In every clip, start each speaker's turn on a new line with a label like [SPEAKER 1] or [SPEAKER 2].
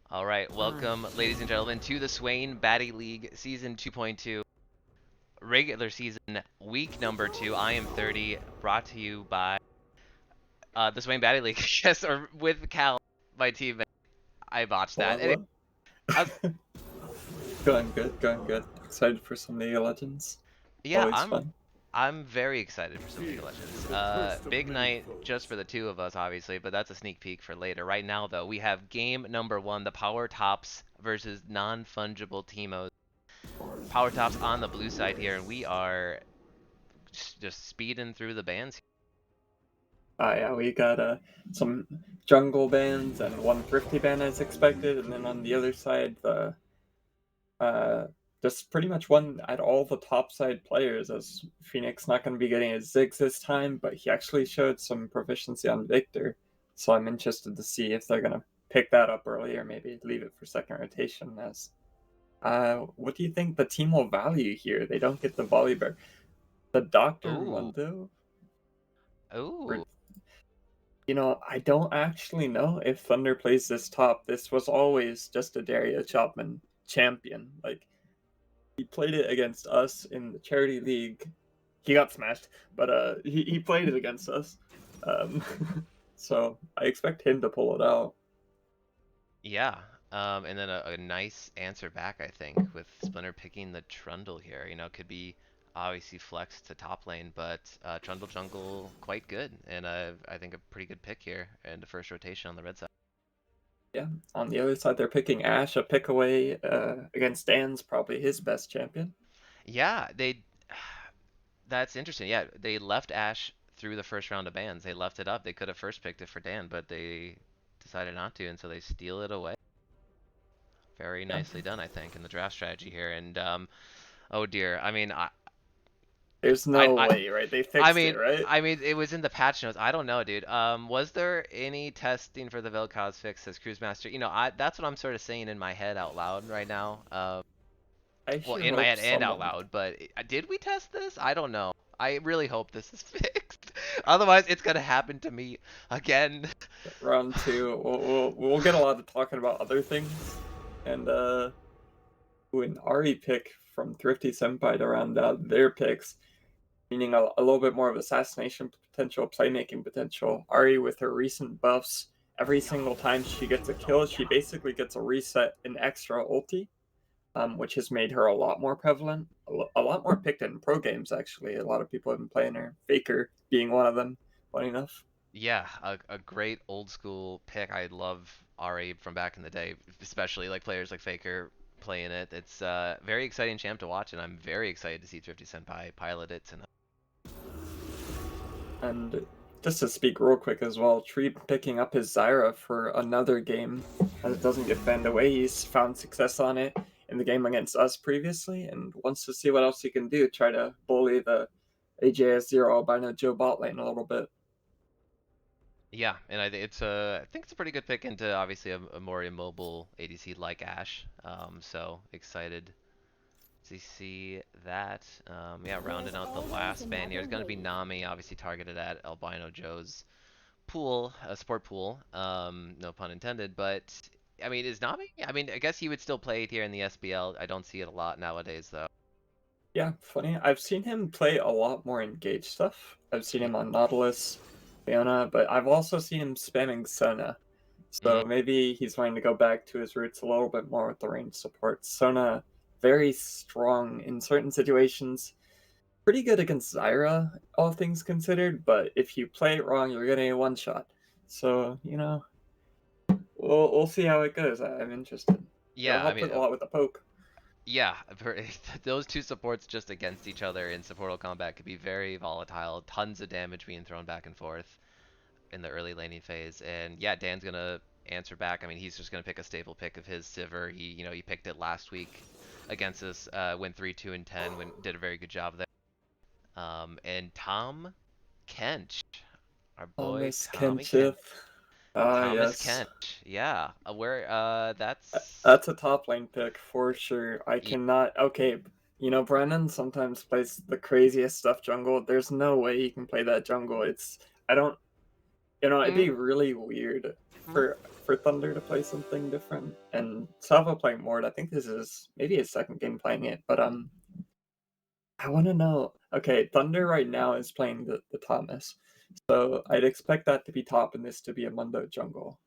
[SPEAKER 1] All right, welcome, ladies and gentlemen, to the Swain Batty League Season 2.2, regular season, week number 2. I am 30, brought to you by the Swain Batty League, yes, or with Cal, my teammate. I botched that.
[SPEAKER 2] Hello,
[SPEAKER 1] Anyway,
[SPEAKER 2] hello.
[SPEAKER 1] I was,
[SPEAKER 2] Going good, going good. Excited for some League of Legends.
[SPEAKER 1] yeah,
[SPEAKER 2] Always
[SPEAKER 1] I'm
[SPEAKER 2] fun.
[SPEAKER 1] I'm very excited for some League of Legends. Big night just for the two of us, obviously, but that's a sneak peek for later. Right now, though, we have game number 1, the Power Tops versus non-fungible Teemos. Power Tops on the blue side here, and we are just speeding through the bands.
[SPEAKER 2] Yeah, we got some jungle bans and one thrifty ban as expected, and then on the other side, the uh, just pretty much one at all the top side players. As Phoenix not going to be getting his Ziggs this time, but he actually showed some proficiency on Victor, so I'm interested to see if they're going to pick that up early or maybe leave it for second rotation. As what do you think the team will value here? They don't get the Volibear. The Doctor
[SPEAKER 1] Ooh,
[SPEAKER 2] Mundo?
[SPEAKER 1] ooh,
[SPEAKER 2] I don't actually know if Thunder plays this top. This was always just a Daria Chapman champion. Like, he played it against us in the Charity League. He got smashed, but he played it against us. Um, so I expect him to pull it out.
[SPEAKER 1] yeah. And then a nice answer back, I think, with Splinter picking the Trundle here. Could be obviously flex to top lane, but Trundle jungle quite good, and I think a pretty good pick here in the first rotation on the red side.
[SPEAKER 2] Yeah. On the other side, they're picking Ash, a pick away against Dan's probably his best champion.
[SPEAKER 1] Yeah, they. That's interesting. Yeah, they left Ash through the first round of bans. They left it up. They could have first picked it for Dan, but they decided not to, and so they steal it away. Very
[SPEAKER 2] Yeah.
[SPEAKER 1] nicely done, I think, in the draft strategy here. And oh dear, I mean,
[SPEAKER 2] There's
[SPEAKER 1] I,
[SPEAKER 2] no
[SPEAKER 1] I,
[SPEAKER 2] way, right? They
[SPEAKER 1] I
[SPEAKER 2] fixed it,
[SPEAKER 1] mean,
[SPEAKER 2] right?
[SPEAKER 1] I mean, it was in the patch notes. I don't know, dude. Was there any testing for the Vel'Koz fix as Cruise Master? That's what I'm sort of saying in my head out loud right now.
[SPEAKER 2] I
[SPEAKER 1] Well,
[SPEAKER 2] sure
[SPEAKER 1] in my
[SPEAKER 2] hope
[SPEAKER 1] head and out
[SPEAKER 2] someone
[SPEAKER 1] loud. But did we test this? I don't know. I really hope this is fixed. Otherwise, it's gonna happen to me again.
[SPEAKER 2] round two. We'll get a lot of talking about other things, and an Ari pick from Thrifty Senpai to round out their picks, meaning a little bit more of assassination potential, playmaking potential. Ari with her recent buffs, every single time she gets a kill, she basically gets a reset, an extra ulti, which has made her a lot more prevalent, a lot more picked in pro games actually. A lot of people have been playing her. Faker being one of them. Funny enough.
[SPEAKER 1] Yeah, a great old school pick. I love RA from back in the day, especially like players like Faker playing it. It's very exciting champ to watch, and I'm very excited to see Thrifty Senpai pilot it tonight.
[SPEAKER 2] And just to speak real quick as well, Tree picking up his Zyra for another game as it doesn't get fanned away. He's found success on it in the game against us previously and wants to see what else he can do. Try to bully the AJS0 albino Joe bot lane a little bit.
[SPEAKER 1] Yeah, and I think it's a pretty good pick into obviously a more immobile ADC like Ash. So excited to see that. Yeah, rounding out the last band here is going to be Nami, obviously targeted at Albino Joe's pool, support pool. No pun intended, but I mean, is Nami? I mean, I guess he would still play it here in the SBL. I don't see it a lot nowadays, though.
[SPEAKER 2] Yeah, funny. I've seen him play a lot more engaged stuff. I've seen
[SPEAKER 1] Mm,
[SPEAKER 2] him on Nautilus, Fiona, but I've also seen him spamming Sona.
[SPEAKER 1] mm,
[SPEAKER 2] So maybe he's wanting to go back to his roots a little bit more with the range support. Sona, very strong in certain situations. Pretty good against Zyra, all things considered, but if you play it wrong, you're getting a one shot. So, we'll see how it goes. I'm interested. It'll
[SPEAKER 1] yeah, I
[SPEAKER 2] help
[SPEAKER 1] mean,
[SPEAKER 2] with a lot with the poke.
[SPEAKER 1] yeah, those two supports just against each other in supportal combat could be very volatile. Tons of damage being thrown back and forth in the early laning phase. And yeah, Dan's gonna answer back. I mean, he's just gonna pick a staple pick of his Sivir. He picked it last week against us. Went 3-2 and 10. Did a very good job there. And Tom Kench, our boy
[SPEAKER 2] Thomas
[SPEAKER 1] Tommy Kench,
[SPEAKER 2] Kenchith. Ah,
[SPEAKER 1] Thomas
[SPEAKER 2] yes.
[SPEAKER 1] Kench. Yeah, where that's
[SPEAKER 2] That's a top lane pick for sure. I
[SPEAKER 1] yeah,
[SPEAKER 2] cannot. Okay, Brennan sometimes plays the craziest stuff jungle. There's no way he can play that jungle. I don't. It'd
[SPEAKER 1] mm,
[SPEAKER 2] be really weird
[SPEAKER 1] mm,
[SPEAKER 2] for for Thunder to play something different. And Salvo playing Mord, I think this is maybe his second game playing it, but I want to know. Okay, Thunder right now is playing the Thomas, so I'd expect that to be top and this to be a Mundo jungle.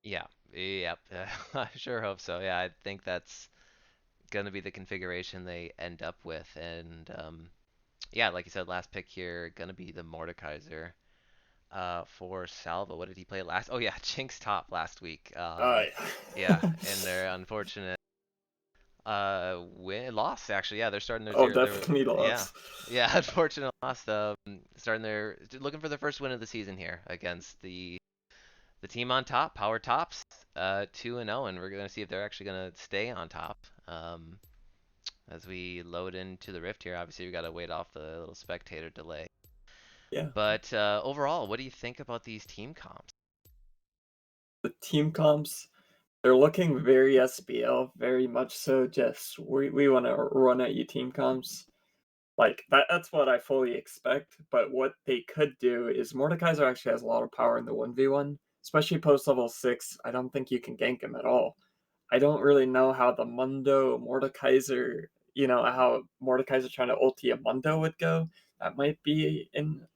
[SPEAKER 1] Yeah, yep. I sure hope so. Yeah, I think that's gonna be the configuration they end up with, and yeah, like you said, last pick here gonna be the Mordekaiser. For Salvo, what did he play last? Oh yeah, Jinx top last week. Yeah,
[SPEAKER 2] Yeah.
[SPEAKER 1] and their unfortunate win loss actually. Yeah, they're starting their
[SPEAKER 2] Oh,
[SPEAKER 1] zero. They're
[SPEAKER 2] definitely
[SPEAKER 1] yeah,
[SPEAKER 2] lost.
[SPEAKER 1] yeah, unfortunate loss. Starting their looking for their first win of the season here against the team on top, Power Tops, 2-0, and we're gonna see if they're actually gonna stay on top. As we load into the Rift here, obviously we gotta wait off the little spectator delay.
[SPEAKER 2] Yeah.
[SPEAKER 1] But overall, what do you think about these team comps?
[SPEAKER 2] The team comps, they're looking very SBL, very much so. Just we want to run at you team comps. Like that's what I fully expect. But what they could do is Mordekaiser actually has a lot of power in the 1v1, especially post level 6. I don't think you can gank him at all. I don't really know how the Mundo Mordekaiser, how Mordekaiser trying to ulti a Mundo would go. That might be in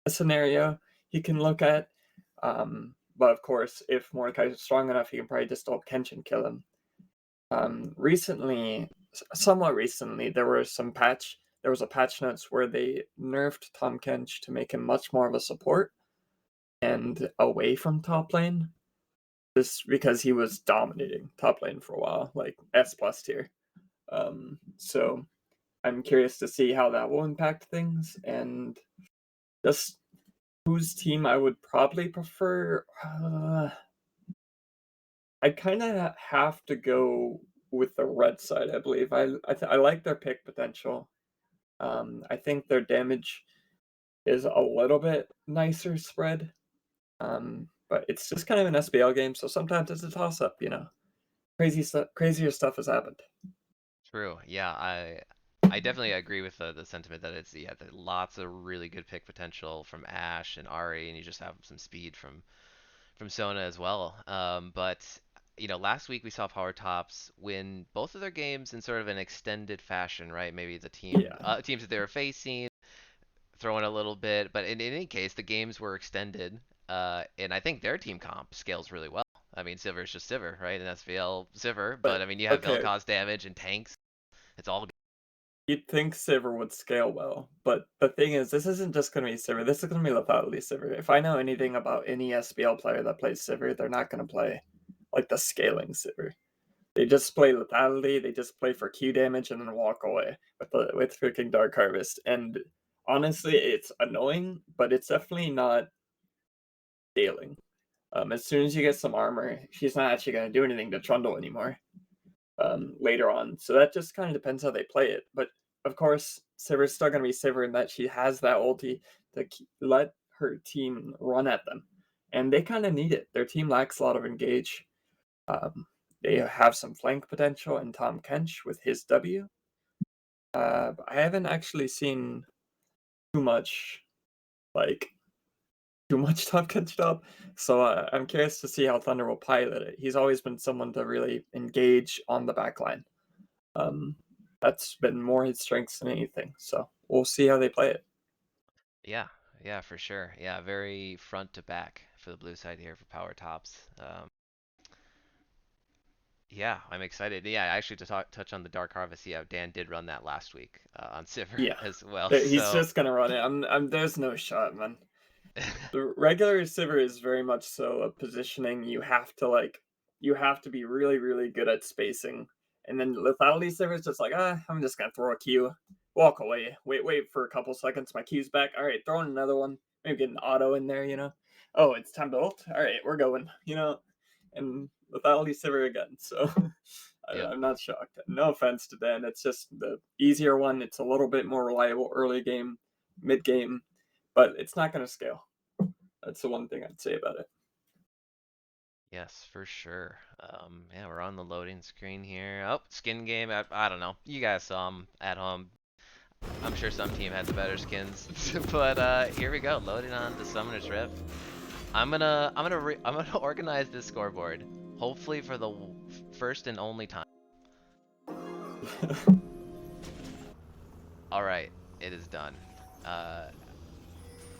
[SPEAKER 2] a scenario he can look at. But of course, if Mordekaiser is strong enough, he can probably just ult Kench and kill him. Recently, somewhat recently, there was a patch notes where they nerfed Tom Kench to make him much more of a support and away from top lane. Just because he was dominating top lane for a while, like S plus tier. So I'm curious to see how that will impact things and just whose team I would probably prefer. I kind of have to go with the red side. I believe I like their pick potential. I think their damage is a little bit nicer spread. But it's just kind of an SBL game, so sometimes it's a toss up. Crazier stuff has happened.
[SPEAKER 1] True. Yeah, I definitely agree with the sentiment that it's yeah, lots of really good pick potential from Ash and Ari, and you just have some speed from Sona as well. But last week we saw Power Tops win both of their games in sort of an extended fashion, right? Maybe the
[SPEAKER 2] Yeah,
[SPEAKER 1] teams that they were facing throwing a little bit, but in any case, the games were extended, and I think their team comp scales really well. I mean, Sivir is just Sivir, right? And SVL Sivir, but
[SPEAKER 2] but
[SPEAKER 1] I mean, you have
[SPEAKER 2] okay,
[SPEAKER 1] Vel'Koz damage and tanks. It's all good.
[SPEAKER 2] you'd think Sivir would scale well, but the thing is, this isn't just going to be Sivir. This is going to be lethality Sivir. If I know anything about any SBL player that plays Sivir, they're not going to play like the scaling Sivir. They just play lethality. They just play for Q damage and then walk away with freaking Dark Harvest. And honestly, it's annoying, but it's definitely not scaling. As soon as you get some armor, she's not actually going to do anything to Trundle anymore. Later on. So that just kind of depends how they play it. But of course, Sivir's still going to be Sivir in that she has that ulti to let her team run at them. And they kind of need it. Their team lacks a lot of engage. Um, they have some flank potential in Tom Kench with his W. I haven't actually seen too much, like, too much Tom Kench stuff. So I'm curious to see how Thunder will pilot it. He's always been someone to really engage on the back line. Um, that's been more his strengths than anything. So we'll see how they play it.
[SPEAKER 1] Yeah, yeah, for sure. Yeah, very front to back for the blue side here for Power Tops. Yeah, I'm excited. Yeah, actually to touch on the Dark Harvest, yeah, Dan did run that last week on Sivir
[SPEAKER 2] Yeah,
[SPEAKER 1] as well.
[SPEAKER 2] he's
[SPEAKER 1] So
[SPEAKER 2] just gonna run it. There's no shot, man. The regular Sivir is very much so a positioning you have to be really really good at spacing, and then lethality Sivir is just like I'm just gonna throw a Q, walk away, wait for a couple seconds, my Q's back. All right, throw in another one, maybe get an auto in there. Oh, it's time to ult. All right, we're going. And lethality Sivir again. So
[SPEAKER 1] yep.
[SPEAKER 2] I'm not shocked. No offense to Dan, it's just the easier one. It's a little bit more reliable early game, mid game, but it's not going to scale. That's the one thing I'd say about it.
[SPEAKER 1] Yes, for sure. Yeah, we're on the loading screen here. Oh, skin game. I don't know. You guys saw 'em at home. I'm sure some team had the better skins, but here we go. Loading on the Summoner's Rift. I'm gonna organize this scoreboard. Hopefully for the first and only time. All right, it is done. I'm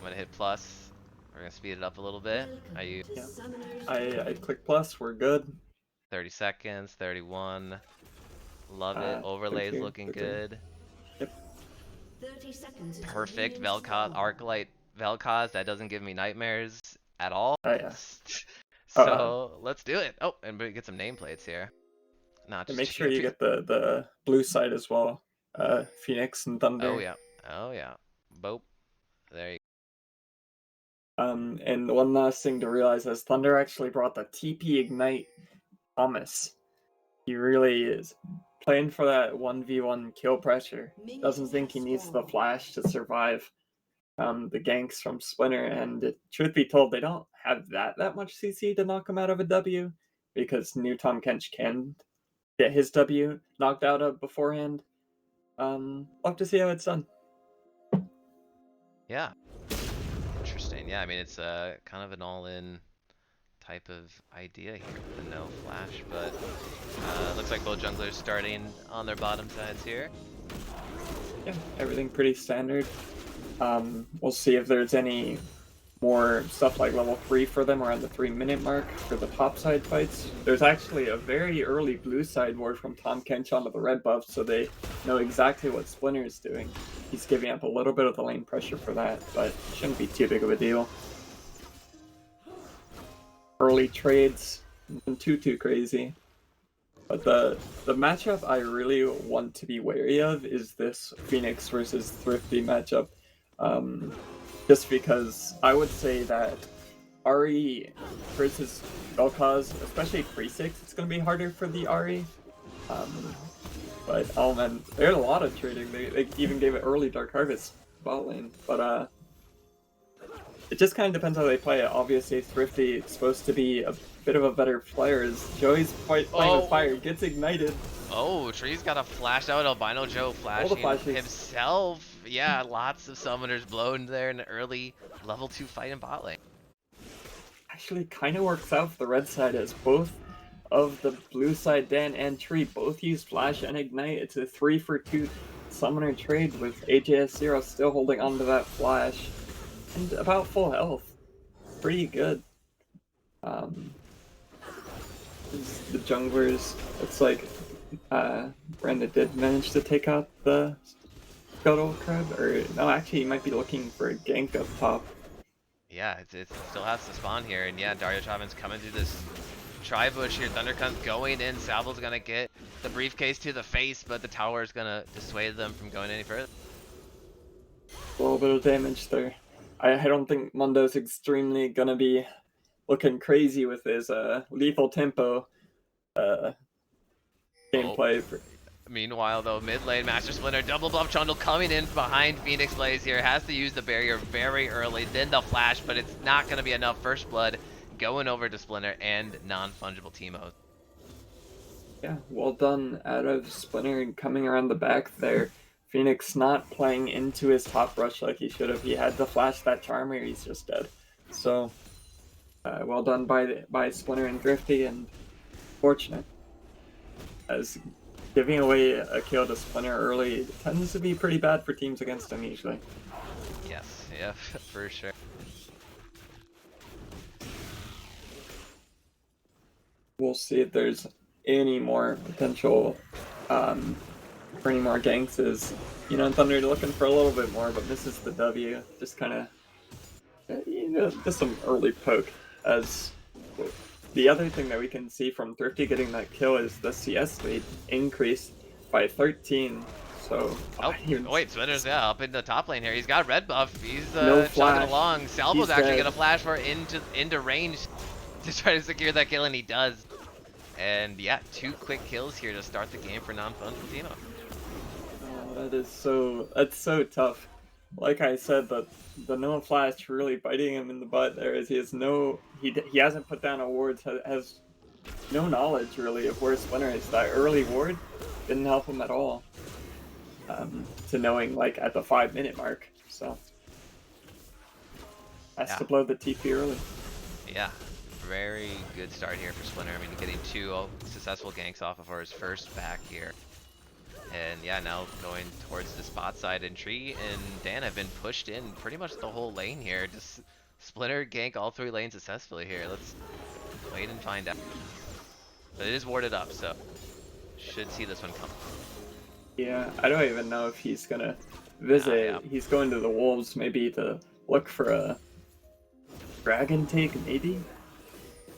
[SPEAKER 1] gonna hit plus. We're gonna speed it up a little bit. Are you
[SPEAKER 2] Yeah. I click plus, we're good.
[SPEAKER 1] 30 seconds, 31. Love it. Overlays
[SPEAKER 2] 32,
[SPEAKER 1] looking
[SPEAKER 2] 33.
[SPEAKER 1] good.
[SPEAKER 2] Yep.
[SPEAKER 3] 30 seconds until
[SPEAKER 1] Perfect
[SPEAKER 3] minions
[SPEAKER 1] Vel'Koz,
[SPEAKER 3] spawn.
[SPEAKER 1] Arclight Vel'Koz. That doesn't give me nightmares at all.
[SPEAKER 2] Oh yeah. Uh,
[SPEAKER 1] So let's do it. Oh, and we get some nameplates here. Not
[SPEAKER 2] and
[SPEAKER 1] just
[SPEAKER 2] make sure you
[SPEAKER 1] champion.
[SPEAKER 2] get the blue side as well. Phoenix and
[SPEAKER 1] Oh
[SPEAKER 2] Thunder.
[SPEAKER 1] yeah. Oh yeah. Boop. There you
[SPEAKER 2] And one last thing to realize is Thunder actually brought the TP Ignite Thomas. He really is playing for that 1v1 kill pressure. Doesn't think he needs the flash to survive the ganks from Splinter, and truth be told, they don't have that much CC to knock him out of a W, because new Tom Kench can get his W knocked out of beforehand. We'll have to see how it's done.
[SPEAKER 1] Yeah. Interesting. Yeah, I mean it's kind of an all-in type of idea here with the no flash, but looks like both junglers starting on their bottom sides here.
[SPEAKER 2] Yeah, everything pretty standard. We'll see if there's any more stuff like level 3 for them around the 3-minute mark for the top side fights. There's actually a very early blue side ward from Tom Kench onto the red buff, so they know exactly what Splinter is doing. He's giving up a little bit of the lane pressure for that, but shouldn't be too big of a deal. Early trades, nothing too crazy. But the matchup I really want to be wary of is this Phoenix versus Thrifty matchup. Just because I would say that Ari versus Vel'Koz, especially pre-6, it's going to be harder for the Ari. But oh man, there's a lot of trading. They even gave it early Dark Harvest bot lane. But it just kind of depends how they play it. Obviously, Thrifty is supposed to be a bit of a better player. As Joey's playing with fire, gets ignited.
[SPEAKER 1] Oh, Tree's got a flash out. Albino Joe flashing himself. Yeah, lots of summoners blown there in the early level 2 fight in bot lane.
[SPEAKER 2] Actually, kind of works out for the red side as both of the blue side, Dan and Tree, both use flash and ignite. It's a 3-for-2 summoner trade with AJS0 still holding onto that flash and about full health. Pretty good. The junglers, it's like Brenda did manage to take out the Scuttle Crab, or no, actually he might be looking for a gank up top.
[SPEAKER 1] Yeah, it still has to spawn here, and yeah, Dario Chavin's coming through this tri-bush here. Thundercunt's going in, Salvo's gonna get the briefcase to the face, but the tower is gonna dissuade them from going any further.
[SPEAKER 2] A little bit of damage there. I don't think Mundo's extremely gonna be looking crazy with his lethal tempo gameplay.
[SPEAKER 1] Meanwhile, though, mid lane, Master Splinter, double buff Trundle coming in behind Phoenix Blaze here. Has to use the barrier very early, then the flash, but it's not going to be enough. First blood going over to Splinter and non-fungible Teemos.
[SPEAKER 2] Yeah, well done out of Splinter and coming around the back there. Phoenix not playing into his top rush like he should have. He had to flash that Charmer, he's just dead. So, well done by Splinter and Thrifty, and fortunate. As giving away a kill to Splinter early tends to be pretty bad for teams against him usually.
[SPEAKER 1] Yes, yeah, for sure.
[SPEAKER 2] We'll see if there's any more potential for any more ganks. Is Thunder looking for a little bit more, but misses the W. Just kind of just some early poke. As the other thing that we can see from Thrifty getting that kill is the CS lead increased by 13. So
[SPEAKER 1] wait, Splinter's up in the top lane here. He's got red buff. He's
[SPEAKER 2] no
[SPEAKER 1] chugging along. Salvo's actually
[SPEAKER 2] dead.
[SPEAKER 1] gonna flash for into range to try to secure that kill, and he does. And yeah, 2 quick kills here to start the game for non-fungible Teemo.
[SPEAKER 2] Oh, that's so tough. Like I said, the no flash really biting him in the butt there, as he hasn't put down a ward, has no knowledge really of where Splinter is. That early ward didn't help him at all. To knowing like at the 5-minute mark, so has to blow the TP early.
[SPEAKER 1] Yeah, very good start here for Splinter. I mean, getting 2 successful ganks off of his first back here. And yeah, now going towards the spot side, and Tree and Dan have been pushed in pretty much the whole lane here. Just Splinter gank all 3 lanes successfully here. Let's wait and find out. But it is warded up, so should see this one come.
[SPEAKER 2] Yeah, I don't even know if he's gonna
[SPEAKER 1] Ah,
[SPEAKER 2] visit.
[SPEAKER 1] yeah.
[SPEAKER 2] He's going to the wolves maybe to look for a dragon take, maybe?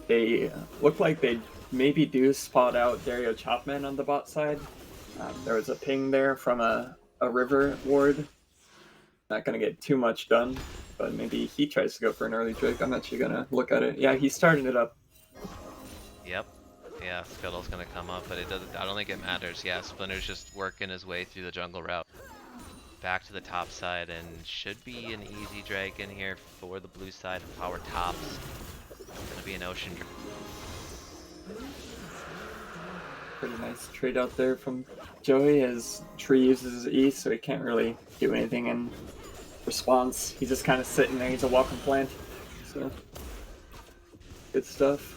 [SPEAKER 2] They look like they maybe do spot out Dario Chopman on the bot side. There was a ping there from a river ward. Not gonna get too much done, but maybe he tries to go for an early Drake. I'm actually gonna look at it. Yeah, he's starting it up.
[SPEAKER 1] Yep. Yeah, Scuttle's gonna come up, but it doesn't. I don't think it matters. Yeah, Splinter's just working his way through the jungle route, back to the top side, and should be an easy drag in here for the blue side. Power tops. Gonna be an ocean.
[SPEAKER 2] Pretty nice trade out there from Joey as Tree uses his E, so he can't really do anything in response. He's just kind of sitting there. He's a welcome plant. So, good stuff.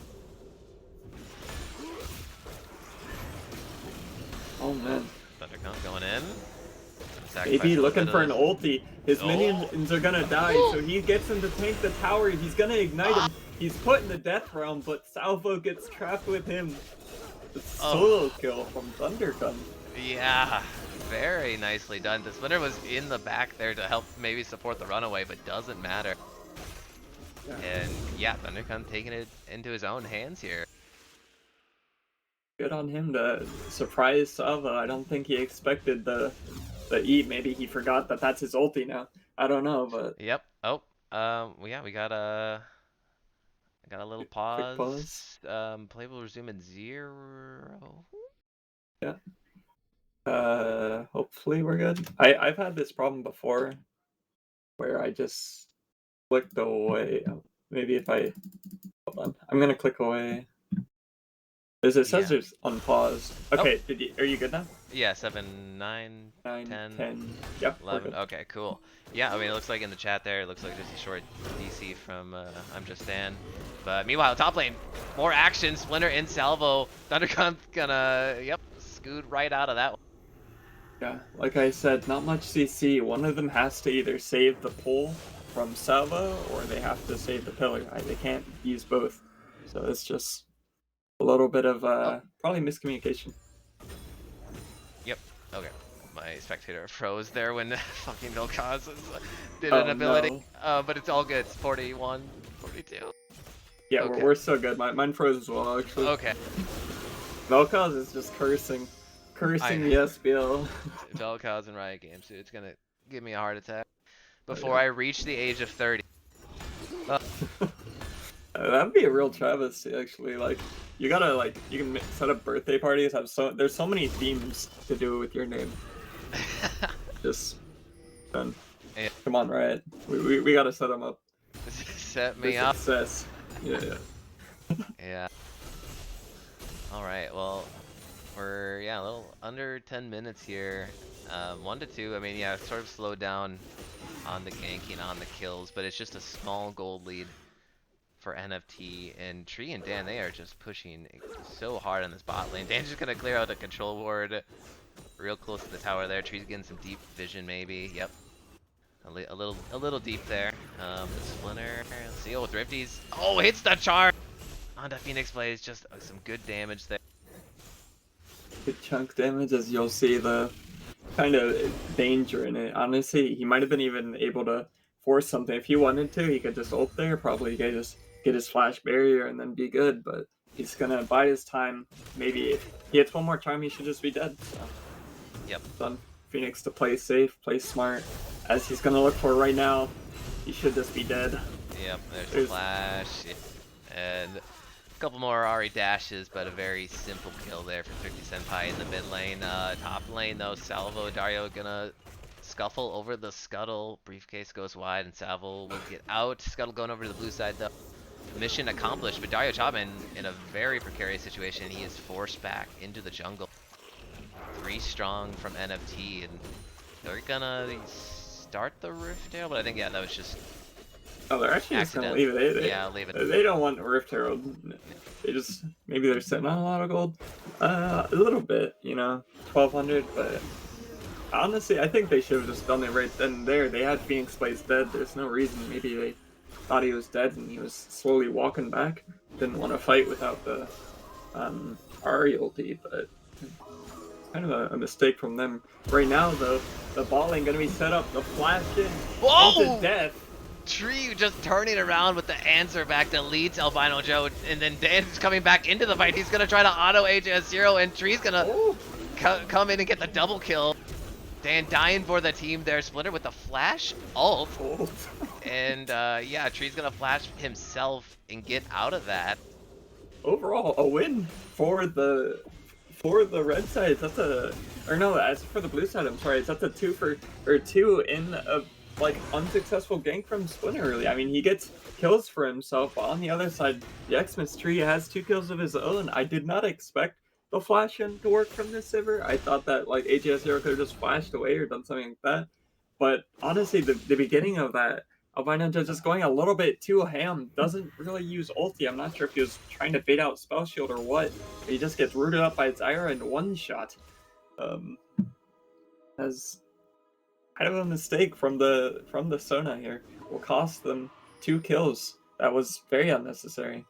[SPEAKER 2] Oh man.
[SPEAKER 1] Thundercount going in.
[SPEAKER 2] Maybe looking for an ulti. His
[SPEAKER 1] Oh.
[SPEAKER 2] minions are gonna die, so he gets him to tank the tower. He's gonna ignite him. He's put in the death realm, but Salvo gets trapped with him. The solo kill from Thundergun.
[SPEAKER 1] Yeah, very nicely done. The Splinter was in the back there to help maybe support the runaway, but doesn't matter.
[SPEAKER 2] Yeah.
[SPEAKER 1] And yeah, Thundergun taking it into his own hands here.
[SPEAKER 2] Good on him to surprise Salvo. I don't think he expected the E. Maybe he forgot that that's his ulti now. I don't know, but
[SPEAKER 1] Yep. Oh, well, yeah, we got a little pause.
[SPEAKER 2] pause.
[SPEAKER 1] Play will resume at 0.
[SPEAKER 2] Yeah. Hopefully we're good. I've had this problem before where I just clicked away. Maybe if I hold on. I'm gonna click away. It says
[SPEAKER 1] Yeah.
[SPEAKER 2] it's unpaused. Okay, are you good now?
[SPEAKER 1] Yeah, 7, 9,
[SPEAKER 2] 9,
[SPEAKER 1] 10,
[SPEAKER 2] 10. Yep, we're
[SPEAKER 1] 11.
[SPEAKER 2] good.
[SPEAKER 1] Okay, cool. Yeah, I mean, it looks like in the chat there, it looks like just a short DC from I'm Just Dan. But meanwhile, top lane, more action. Splinter and Salvo. Thundergun's gonna, yep, scoot right out of that one.
[SPEAKER 2] Yeah, like I said, not much CC. One of them has to either save the pull from Salvo or they have to save the pillar. They can't use both. So it's just a little bit of probably miscommunication.
[SPEAKER 1] Yep, okay. My spectator froze there when fucking Vilkaz did an ability.
[SPEAKER 2] No.
[SPEAKER 1] But it's all good. It's 41, 42.
[SPEAKER 2] Yeah,
[SPEAKER 1] Okay.
[SPEAKER 2] we're so good. Mine froze as well, actually.
[SPEAKER 1] Okay.
[SPEAKER 2] Velkaz is just cursing the SBL.
[SPEAKER 1] Velkaz and Riot Games, dude. It's gonna give me a heart attack before
[SPEAKER 2] Oh, yeah.
[SPEAKER 1] I reach the age of 30.
[SPEAKER 2] That'd be a real travesty, actually. Like, you gotta you can set up birthday parties. There's so many themes to do with your name. Just done.
[SPEAKER 1] Yeah.
[SPEAKER 2] Come on, Riot. We gotta set them up.
[SPEAKER 1] Set me
[SPEAKER 2] For
[SPEAKER 1] up.
[SPEAKER 2] success. Yeah.
[SPEAKER 1] Yeah. All right. Well, we're a little under 10 minutes here. 1 to 2. I mean, yeah, sort of slowed down on the ganking, on the kills, but it's just a small gold lead for NFT. And Tree and Dan, they are just pushing so hard on this bot lane. Dan's just gonna clear out a control ward real close to the tower there. Tree's getting some deep vision, maybe. Yep. A little deep there. The Splinter. Let's see. Oh, Thrifty's. Oh, hits the charge onto Phoenix Blaze. Just some good damage there.
[SPEAKER 2] Good chunk damage, as you'll see the kind of danger in it. Honestly, he might have been even able to force something. If he wanted to, he could just ult there, probably just get his flash barrier and then be good, but he's gonna bide his time. Maybe if he hits one more time, he should just be dead. So.
[SPEAKER 1] Yep.
[SPEAKER 2] Done. Phoenix to play safe, play smart. As he's gonna look for right now, he should just be dead.
[SPEAKER 1] Yep, there's the flash. And a couple more Ari dashes, but a very simple kill there for Thrifty Senpai in the mid lane. Top lane though, Salvo, Dario gonna scuffle over the Scuttle. Briefcase goes wide and Salvo will get out. Scuttle going over to the blue side though. Mission accomplished, but Dario Chapman in a very precarious situation. He is forced back into the jungle. 3 strong from NFT, and they're gonna start the Rift Tail, but I think, yeah, that was just
[SPEAKER 2] Oh, they're actually just gonna
[SPEAKER 1] Accident.
[SPEAKER 2] leave it.
[SPEAKER 1] Yeah, leave it.
[SPEAKER 2] They don't want Rift Herald. They just maybe they're sitting on a lot of gold, a little bit, 1,200. But honestly, I think they should have just done it right then and there. They had Phoenix Blaze dead. There's no reason. Maybe they thought he was dead and he was slowly walking back. Didn't want to fight without the Ari ulti, but kind of a mistake from them. Right now, though, the ball lane gonna be set up. The flash in into death.
[SPEAKER 1] Tree just turning around with the answer back that leads Albino Joe, and then Dan's coming back into the fight. He's gonna try to auto HSZero, and Tree's gonna come in and get the double kill. Dan dying for the team there. Splinter with the flash ult. And yeah, Tree's gonna flash himself and get out of that.
[SPEAKER 2] Overall, a win for the red side. That's as for the blue side, I'm sorry. That's a 2 in a unsuccessful gank from Splinter early. I mean, he gets kills for himself. But on the other side, the Xmas Tree has 2 kills of his own. I did not expect the flash in to work from this Sivir. I thought that AGS0 could have just flashed away or done something like that. But honestly, the beginning of that, Albino just going a little bit too ham, doesn't really use ulti. I'm not sure if he was trying to bait out Spell Shield or what. He just gets rooted up by Zyra in one shot. As kind of a mistake from the Sona here. Will cost them 2 kills. That was very unnecessary.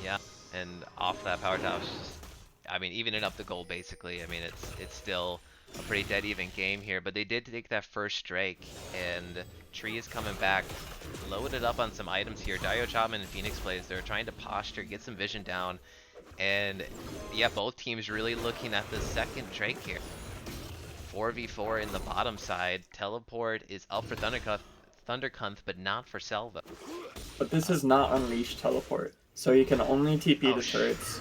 [SPEAKER 1] Yeah, and off that power tower, I mean, evening up the goal basically. I mean, it's still a pretty dead even game here, but they did take that first Drake, and Tree is coming back, loaded up on some items here. Dio Chapman and Phoenix Blaze, they're trying to posture, get some vision down, and yeah, both teams really looking at the second Drake here. 4v4 in the bottom side. Teleport is up for Thundercunth, but not for Salva.
[SPEAKER 2] But this is not Unleashed Teleport, so you can only TP the turrets.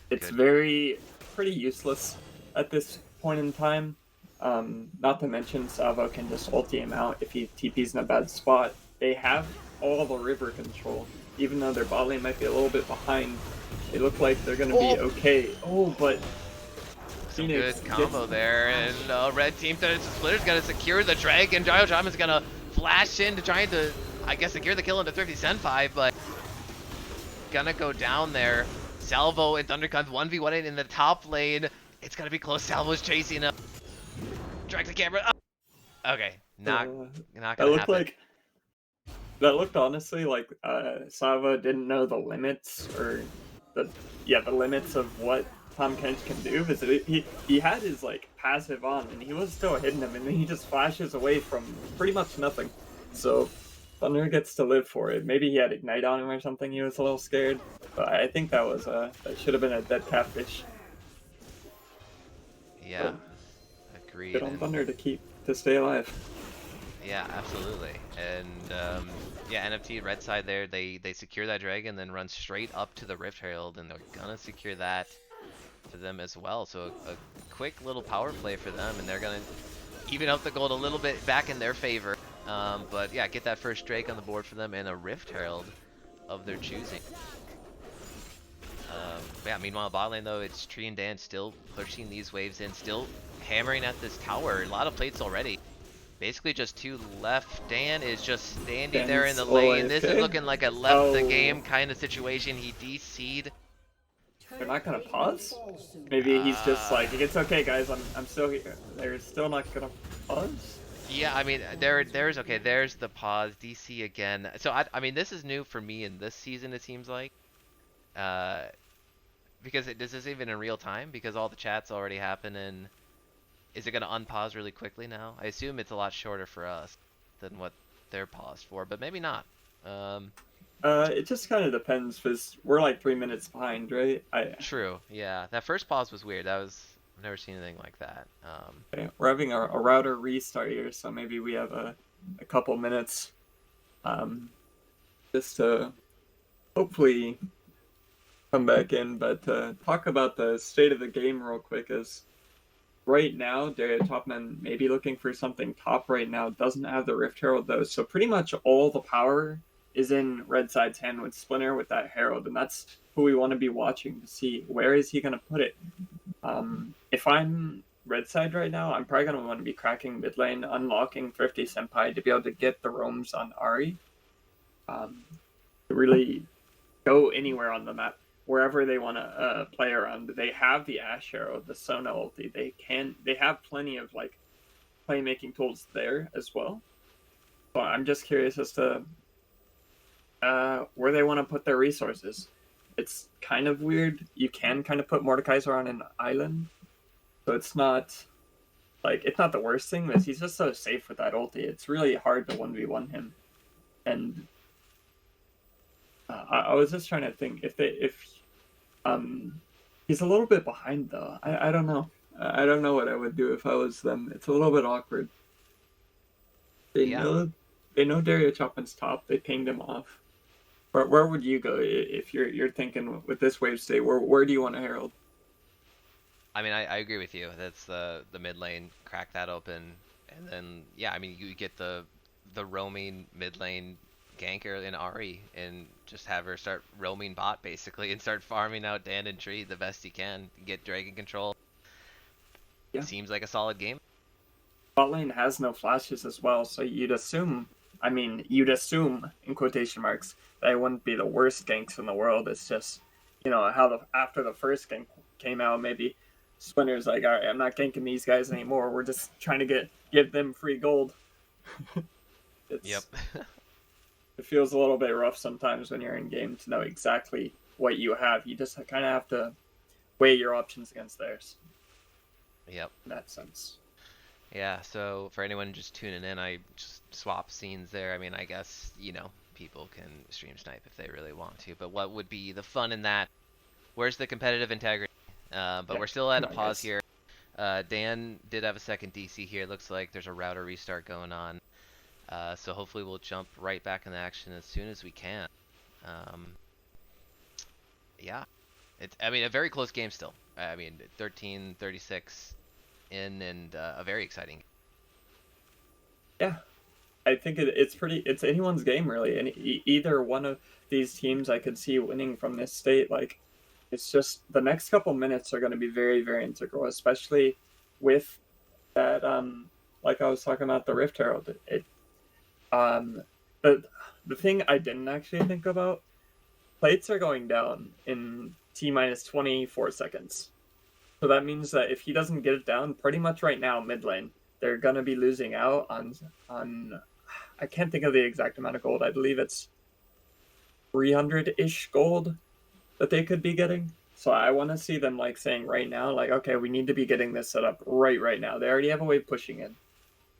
[SPEAKER 2] It's pretty useless at this point in time. Not to mention Salvo can just ulti him out if he TP's in a bad spot. They have all the river control, even though their bot lane might be a little bit behind. They look like they're gonna be okay. But Phoenix
[SPEAKER 1] good combo there, and red team Splitter's gonna secure the dragon. Dio Chapman's gonna flash in to trying to, I guess, secure the kill into Thrifty Senpai, but gonna go down there. Salvo and Thundercunth 1v1 in the top lane. It's gonna be close. Salvo's chasing him. Drag the camera. Oh. Okay, not gonna happen.
[SPEAKER 2] That looked honestly like Salvo didn't know the limits or the limits of what Tom Kench can do, because he had his passive on and he was still hitting him, and then he just flashes away from pretty much nothing. So Thunder gets to live for it. Maybe he had Ignite on him or something. He was a little scared, but I think that was that should have been a dead catfish.
[SPEAKER 1] Yeah, agreed.
[SPEAKER 2] Good on Thunder to stay alive.
[SPEAKER 1] Yeah, absolutely. And yeah, NFT red side there, they secure that dragon, then run straight up to the Rift Herald, and they're gonna secure that for them as well. So a quick little power play for them, and they're gonna even out the gold a little bit back in their favor. But yeah, get that first Drake on the board for them, and a Rift Herald of their choosing. Yeah, meanwhile, bot lane though, it's Tree and Dan still pushing these waves in, still hammering at this tower. A lot of plates already. Basically just 2 left. Dan is just standing there in the lane. This is looking like a left the game kind of situation. He DC'd.
[SPEAKER 2] They're not gonna pause? Maybe he's just like, it's okay guys, I'm still here. They're still not gonna pause?
[SPEAKER 1] Yeah, I mean, there's the pause. DC again. So I mean, this is new for me in this season, it seems like. Because this is even in real time, because all the chats already happen, and is it gonna unpause really quickly now? I assume it's a lot shorter for us than what they're paused for, but maybe not.
[SPEAKER 2] It just kind of depends, because we're like 3 minutes behind, right?
[SPEAKER 1] True, yeah. That first pause was weird. I've never seen anything like that.
[SPEAKER 2] Okay. We're having a router restart here, so maybe we have a couple minutes just to hopefully come back in, but talk about the state of the game real quick. Is right now, Daria Topman may be looking for something top right now, doesn't have the Rift Herald though, so pretty much all the power is in Red Side's hand with Splinter with that Herald, and that's who we want to be watching to see where is he going to put it. If I'm Red Side right now, I'm probably going to want to be cracking mid lane, unlocking Thrifty Senpai to be able to get the roams on Ari. to really go anywhere on the map, wherever they want to play around. They have the Ash Arrow, the Sona ulti. They have plenty of like playmaking tools there as well. So I'm just curious as to where they want to put their resources. It's kind of weird. You can kind of put Mordekaiser on an island, so it's not the worst thing. But he's just so safe with that ulti. It's really hard to 1v1 him. And I was just trying to think if he's a little bit behind though. I don't know. I don't know what I would do if I was them. It's a little bit awkward. They
[SPEAKER 1] Yeah.
[SPEAKER 2] know Dario Chapman's top. They pinged him off. Where would you go if you're thinking with this wave state? Where do you want to herald?
[SPEAKER 1] I mean, I agree with you. That's the mid lane, crack that open, and then yeah, I mean you get the roaming mid lane ganker in Ari and just have her start roaming bot basically and start farming out Dan and Tree the best you can. Get Dragon Control.
[SPEAKER 2] Yeah.
[SPEAKER 1] Seems like a solid game.
[SPEAKER 2] Bot lane has no flashes as well, so you'd assume in quotation marks that it wouldn't be the worst ganks in the world. It's just how after the first gank came out, maybe Splinter's like, all right, I'm not ganking these guys anymore. We're just trying to give them free gold.
[SPEAKER 1] Yep.
[SPEAKER 2] It feels a little bit rough sometimes when you're in game to know exactly what you have. You just kind of have to weigh your options against theirs.
[SPEAKER 1] Yep.
[SPEAKER 2] In that sense.
[SPEAKER 1] Yeah, so for anyone just tuning in, I just swap scenes there. I mean, I guess, people can stream snipe if they really want to, but what would be the fun in that? Where's the competitive integrity? But we're still at a pause here. Dan did have a second DC here. Looks like there's a router restart going on. So hopefully we'll jump right back in the action as soon as we can. Yeah. I mean, a very close game still. I mean, 13-36 in and a very exciting.
[SPEAKER 2] Yeah. I think it's anyone's game really. And either one of these teams I could see winning from this state. Like, it's just the next couple minutes are going to be very, very integral, especially with that. Like I was talking about the Rift Herald. The thing I didn't actually think about, plates are going down in T minus 24 seconds. So that means that if he doesn't get it down, pretty much right now mid lane, they're gonna be losing out on I can't think of the exact amount of gold. I believe it's 300-ish gold that they could be getting. So I want to see them like saying right now, like, okay, we need to be getting this set up right now. They already have a wave pushing in.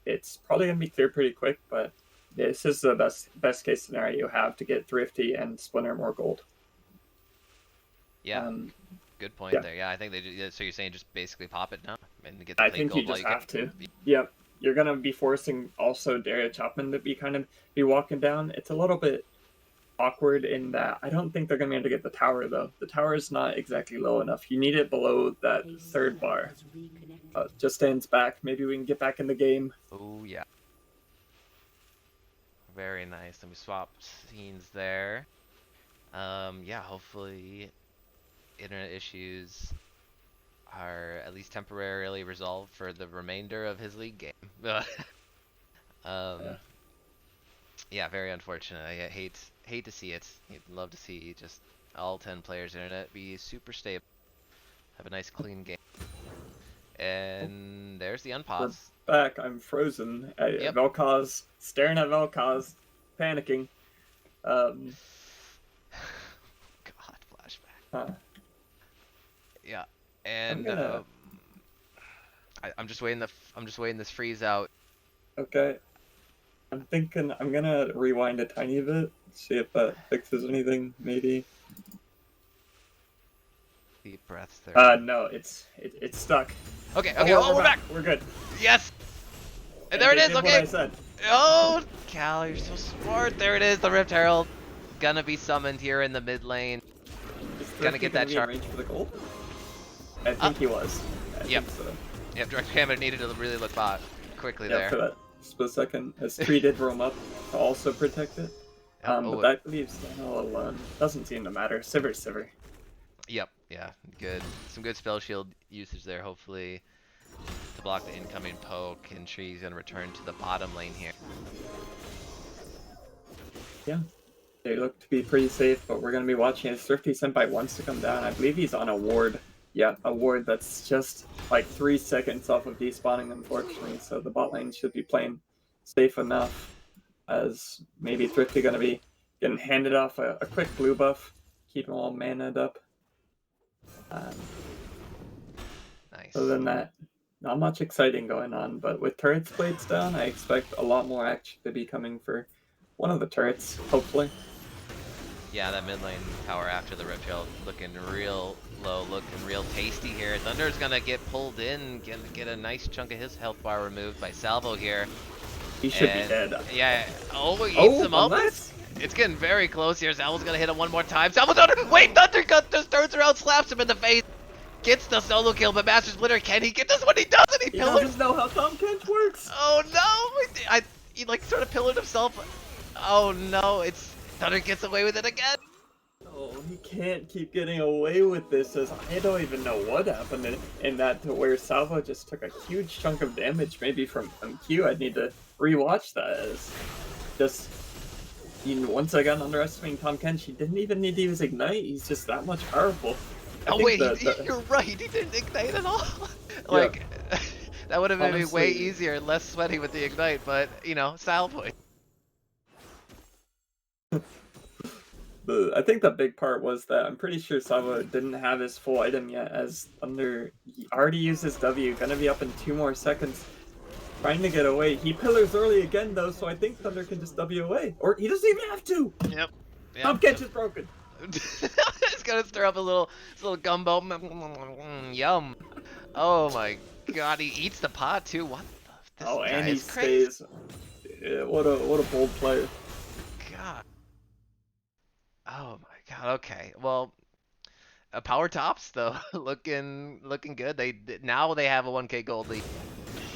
[SPEAKER 2] It's probably gonna be clear pretty quick, but this is the best case scenario you have to get Thrifty and Splinter more gold.
[SPEAKER 1] Yeah, good point there. Yeah, I think they do. So you're saying just basically pop it now and get the
[SPEAKER 2] I
[SPEAKER 1] plate
[SPEAKER 2] think
[SPEAKER 1] gold
[SPEAKER 2] you just
[SPEAKER 1] while
[SPEAKER 2] have to. Yep. You're gonna be forcing also Dario Chapman to be walking down. It's a little bit awkward in that I don't think they're gonna be able to get the tower though. The tower is not exactly low enough. You need it below that third bar. Just stands back. Maybe we can get back in the game.
[SPEAKER 1] Oh yeah. Very nice. Let me swap scenes there. Yeah, hopefully internet issues are at least temporarily resolved for the remainder of his league game. Yeah, very unfortunate. I hate to see it. I'd love to see just all 10 players internet be super stable. Have a nice clean game. And there's the unpause.
[SPEAKER 2] Back, I'm frozen.
[SPEAKER 1] Yep.
[SPEAKER 2] Vel'Koz, staring at Vel'Koz, panicking.
[SPEAKER 1] God, flashback. Yeah, and I'm just waiting this freeze out.
[SPEAKER 2] Okay. I'm thinking I'm gonna rewind a tiny bit, see if that fixes anything, maybe.
[SPEAKER 1] Deep breaths there.
[SPEAKER 2] No, it's stuck.
[SPEAKER 1] Okay,
[SPEAKER 2] We're
[SPEAKER 1] back.
[SPEAKER 2] We're good.
[SPEAKER 1] Yes! And there it is,
[SPEAKER 2] What
[SPEAKER 1] okay!
[SPEAKER 2] I said.
[SPEAKER 1] Oh, Cal, you're so smart. There it is, the Rift Herald. Gonna be summoned here in the mid lane. Gonna get that chart.
[SPEAKER 2] Range for the gold? I think he was.
[SPEAKER 1] Yep.
[SPEAKER 2] Think so.
[SPEAKER 1] Yep, Direct Camera needed to really look bot quickly there.
[SPEAKER 2] For that split second, as Tree did roam up to also protect it. But that leaves Daniel alone. Doesn't seem to matter. Sivir.
[SPEAKER 1] Yep, yeah, good. Some good spell shield usage there, hopefully, to block the incoming poke, and Tree's gonna return to the bottom lane here.
[SPEAKER 2] Yeah. They look to be pretty safe, but we're going to be watching as Thrifty Senpai wants to come down. I believe he's on a ward. Yeah, a ward that's just like 3 seconds off of despawning, unfortunately. So the bot lane should be playing safe enough, as maybe Thrifty going to be getting handed off a quick blue buff, keep him all mana'd up.
[SPEAKER 1] Nice.
[SPEAKER 2] Other than that, not much exciting going on, but with turrets blades down, I expect a lot more action to be coming for one of the turrets, hopefully.
[SPEAKER 1] Yeah, that mid lane tower after the Rip Trail looking real low, looking real tasty here. Thunder's gonna get pulled in, get a nice chunk of his health bar removed by Salvo here.
[SPEAKER 2] He should be dead.
[SPEAKER 1] Yeah, oh, he eats him up. It's getting very close here. Salvo's gonna hit him one more time. Salvo Thunder, wait, Thunder just turns around, slaps him in the face. Gets the solo kill, but Master Splitter, can he get this one? He doesn't, he pillars.
[SPEAKER 2] He doesn't know how Tahm Kench works.
[SPEAKER 1] Oh no, he like sort of pillared himself. Oh no, Thunder gets away with it again.
[SPEAKER 2] Oh, he can't keep getting away with this, as I don't even know what happened in that, to where Salvo just took a huge chunk of damage, maybe from Q. I'd need to rewatch that, as just, once again, underestimating Tahm Kench. He didn't even need to use Ignite, he's just that much powerful.
[SPEAKER 1] Oh wait, you're right, he didn't Ignite at all. Like, yeah. That would have been way easier and less sweaty with the Ignite, but, you know, style point.
[SPEAKER 2] I think the big part was that I'm pretty sure Salvo didn't have his full item yet, as Thunder already used his W, gonna be up in 2 more seconds, trying to get away. He pillars early again though, so I think Thunder can just W away. Or he doesn't even have to!
[SPEAKER 1] Yep.
[SPEAKER 2] Tahm Kench is broken!
[SPEAKER 1] He's gonna stir up his little gumbo. Yum. Oh my god, he eats the pot too. What the? This guy
[SPEAKER 2] and he
[SPEAKER 1] is crazy.
[SPEAKER 2] stays. Yeah, what a bold player.
[SPEAKER 1] God. Oh my god. Okay. Well, power tops though, looking good. Now they have a 1K gold lead.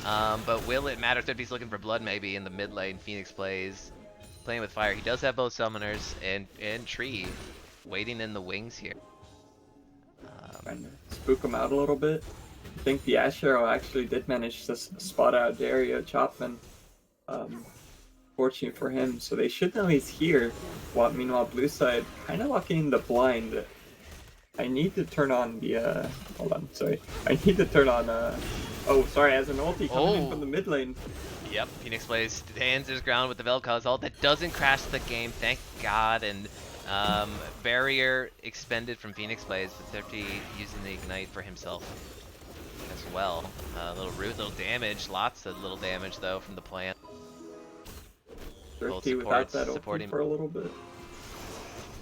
[SPEAKER 1] But will it matter? If he's looking for blood maybe in the mid lane. Phoenix plays, playing with fire. He does have both summoners and tree waiting in the wings here.
[SPEAKER 2] Trying to spook him out a little bit. I think the Ash Arrow actually did manage to spot out Dario Chopman. Fortunate for him, so they should know he's here. While meanwhile, blue side kind of locking the blind. I need to turn on the. Hold on, sorry. I need to turn on. Oh, sorry, as an ulti coming in from the mid lane.
[SPEAKER 1] Yep, Phoenix plays, stands his ground with the Vel'Koz ult. That doesn't crash the game, thank God. And barrier expended from Phoenix plays, but Thrifty using the ignite for himself as well. Little root, little damage, lots of little damage though from the plant.
[SPEAKER 2] Thrifty without that ulti for a little bit.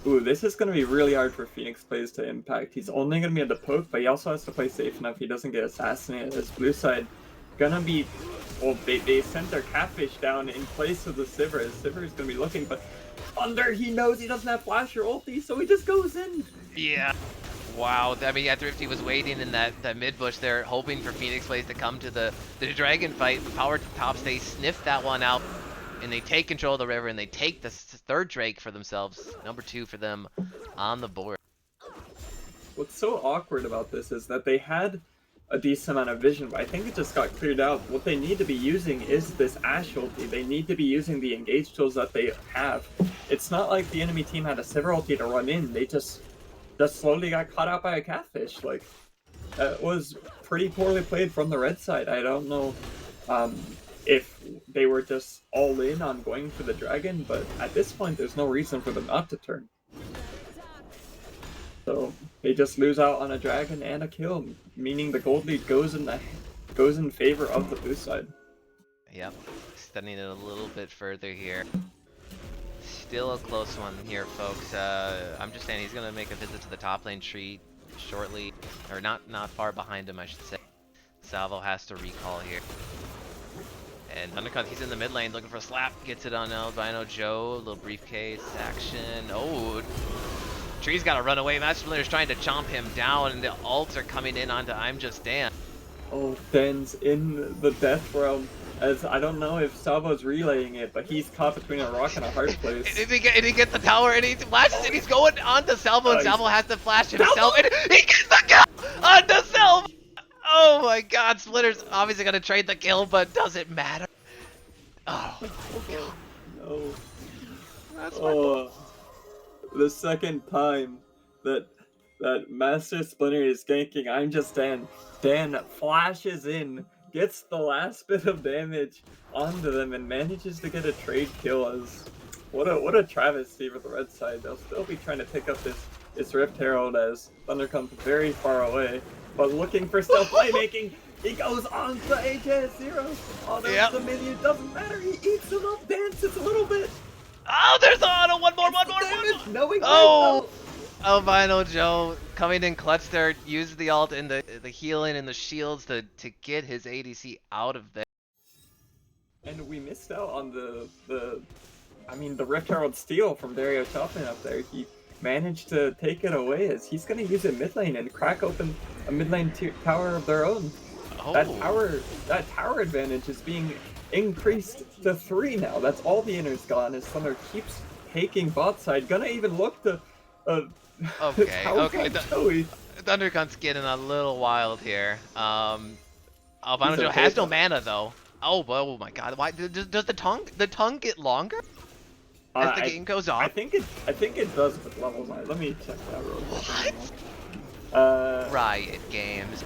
[SPEAKER 2] Ooh, this is going to be really hard for Phoenix plays to impact. He's only going to be able to poke, but he also has to play safe enough he doesn't get assassinated. His blue side gonna be, well, they sent their catfish down in place of the Sivir. His Sivir is gonna be looking, but Thunder, he knows he doesn't have flash or ulti, so he just goes in.
[SPEAKER 1] Yeah. Wow. I mean, yeah, Thrifty was waiting in that mid bush there, hoping for Phoenix plays to come to the dragon fight. The power tops, they sniffed that one out, and they take control of the river, and they take the third Drake for themselves. Number 2 for them on the board.
[SPEAKER 2] What's so awkward about this is that they had a decent amount of vision, but I think it just got cleared out. What they need to be using is this Ashe ulti. They need to be using the engage tools that they have. It's not like the enemy team had a Sivir ulti to run in. They just slowly got caught out by a catfish. Like, that was pretty poorly played from the red side. I don't know if they were just all in on going for the dragon, but at this point there's no reason for them not to turn. So they just lose out on a dragon and a kill, meaning the gold lead goes in favor of the blue side.
[SPEAKER 1] Yep, extending it a little bit further here. Still a close one here, folks. I'm just saying he's gonna make a visit to the top lane tree shortly, or not far behind him, I should say. Salvo has to recall here. And Undercut, he's in the mid lane looking for a slap, gets it on Albino Joe, little briefcase action. Oh, Tree's got to run away. Master Splinter's trying to chomp him down, and the ults are coming in onto I'm Just Dan.
[SPEAKER 2] Oh, Dan's in the death realm, as I don't know if Salvo's relaying it, but he's caught between a rock and a hard place.
[SPEAKER 1] Did he get the tower, and he flashes, and he's going onto Salvo, and Salvo has to flash himself, and he gets the kill onto Salvo! Oh my god, Splinter's obviously going to trade the kill, but does it matter? Oh my god.
[SPEAKER 2] No.
[SPEAKER 1] That's my
[SPEAKER 2] the second time that Master Splinter is ganking, I'm just Dan. Dan flashes in, gets the last bit of damage onto them, and manages to get a trade kill. As what a travesty for the red side. They'll still be trying to pick up this Rift Herald as Thunder comes very far away, but looking for stealth playmaking. He goes on to HS0. Oh, there's the minion. Doesn't matter. He eats him up, dances a little bit.
[SPEAKER 1] Oh, there's the auto. One more.
[SPEAKER 2] Knowing
[SPEAKER 1] Oh, Albino Joe coming in clutch there. Used the ult and the healing and the shields to get his ADC out of there.
[SPEAKER 2] And we missed out on the Rift Herald steal from Dario Chapman up there. He managed to take it away as he's going to use it mid lane and crack open a mid lane tower of their own.
[SPEAKER 1] Oh.
[SPEAKER 2] That tower advantage is being increased to 3 now. That's all the inner's gone as Thunder keeps taking bot side. Gonna even look to
[SPEAKER 1] okay. Thundercunt's getting a little wild here. Albino Joe has no mana though. Oh my god. Why does the tongue get longer as the game goes on?
[SPEAKER 2] I think it does with level 9. Let me check that real quick.
[SPEAKER 1] What? Riot Games.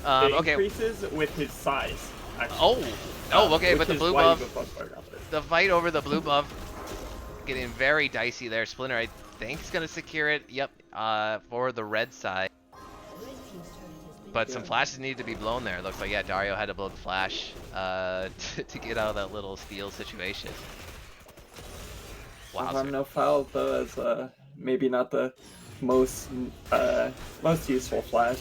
[SPEAKER 2] It
[SPEAKER 1] okay.
[SPEAKER 2] increases with his size. Actually.
[SPEAKER 1] Okay, but the blue buff, the fight over the blue buff, getting very dicey there. Splinter, I think, is gonna secure it. Yep, for the red side. But some flashes need to be blown there. Looks like Dario had to blow the flash to get out of that little steal situation. Wow.
[SPEAKER 2] No foul though, as maybe not the most useful flash.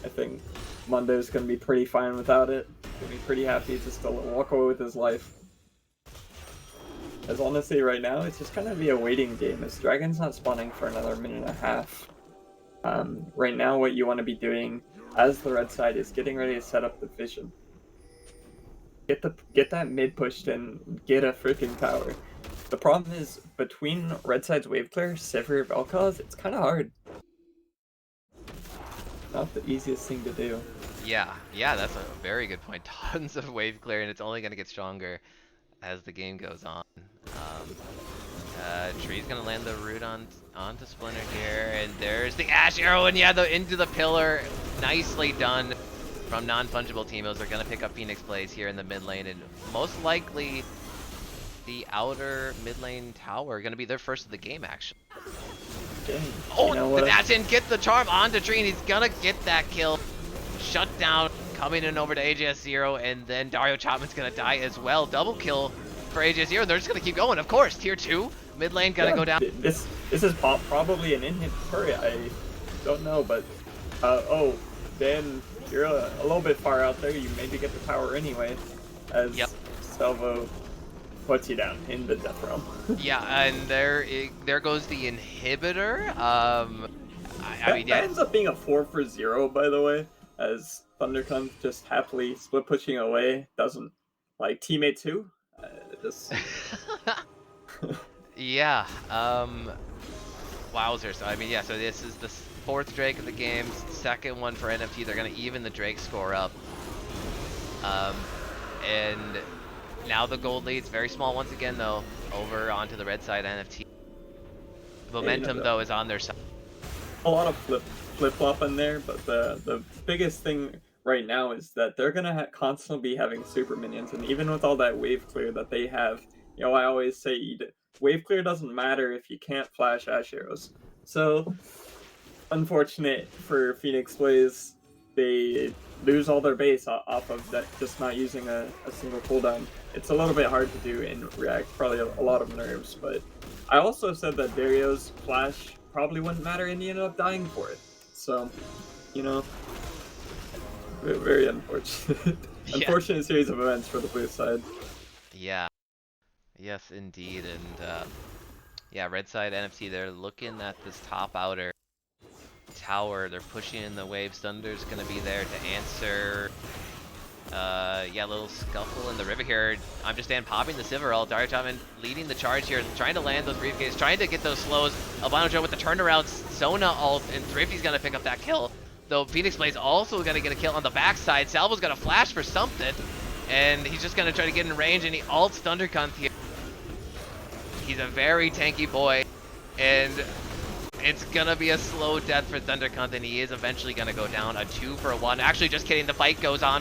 [SPEAKER 2] I think Mundo's gonna be pretty fine without it. Gonna be pretty happy just to walk away with his life. As honestly, right now, it's just gonna be a waiting game, as Dragon's not spawning for another minute and a half. Right now, what you want to be doing as the red side is getting ready to set up the vision. Get that mid pushed and get a freaking tower. The problem is, between red side's wave clear, Sivir, Vel'Koz, it's kind of hard. Not the easiest thing to do.
[SPEAKER 1] Yeah, that's a very good point. Tons of wave clear, and it's only going to get stronger as the game goes on. Tree's going to land the root onto Splinter here, and there's the Ash Arrow, and into the pillar. Nicely done from non-fungible teamos. They're going to pick up Phoenix Blaze here in the mid lane, and most likely the outer mid lane tower going to be their first of the game, actually. Oh, the dash in, get the charm onto Tree, and he's gonna get that kill. Shut down, coming in over to AJS0, and then Dario Chapman's gonna die as well. Double kill for AJS0, they're just gonna keep going, of course. Tier 2, mid lane gotta go down.
[SPEAKER 2] This is probably an in-hit turret, I don't know, but Dan, you're a little bit far out there. You maybe get the tower anyway, as Salvo puts you down in the death realm. Yeah,
[SPEAKER 1] and there goes the inhibitor.
[SPEAKER 2] That ends up being a 4 for 0, by the way, as Thundercunt just happily split pushing away. Doesn't like teammates who? Just
[SPEAKER 1] yeah. Wowzer. So so this is the 4th Drake of the game, 2nd one for NFT. They're gonna even the Drake score up. And now the gold lead's very small once again, though, over onto the red side NFT. Momentum, though, is on their side.
[SPEAKER 2] A lot of flip-flop in there, but the biggest thing right now is that they're going to constantly be having super minions, and even with all that wave clear that they have, I always say wave clear doesn't matter if you can't flash Ash Arrows. So, unfortunate for Phoenix Blaze, they lose all their base off of that, just not using a single cooldown. It's a little bit hard to do in React, probably a lot of nerves, but I also said that Dario's flash probably wouldn't matter, and he ended up dying for it. So, very unfortunate. Unfortunate series of events for the blue side.
[SPEAKER 1] Yeah. Yes, indeed. And red side NFT, they're looking at this top outer tower. They're pushing in the waves. Thunder's gonna be there to answer. Little scuffle in the river here. I'm just popping the Sivir ult. Dario Chapman leading the charge here, trying to land those briefcases, trying to get those slows. Albino Joe with the turnaround Sona ult, and Thrifty's gonna pick up that kill. Though Phoenix Blaze also gonna get a kill on the backside. Salvo's gonna flash for something, and he's just gonna try to get in range, and he ults Thundercunt here. He's a very tanky boy, and It's gonna be a slow death for Thundercunt, and he is eventually gonna go down. A 2 for 1. Actually, just kidding. The fight goes on.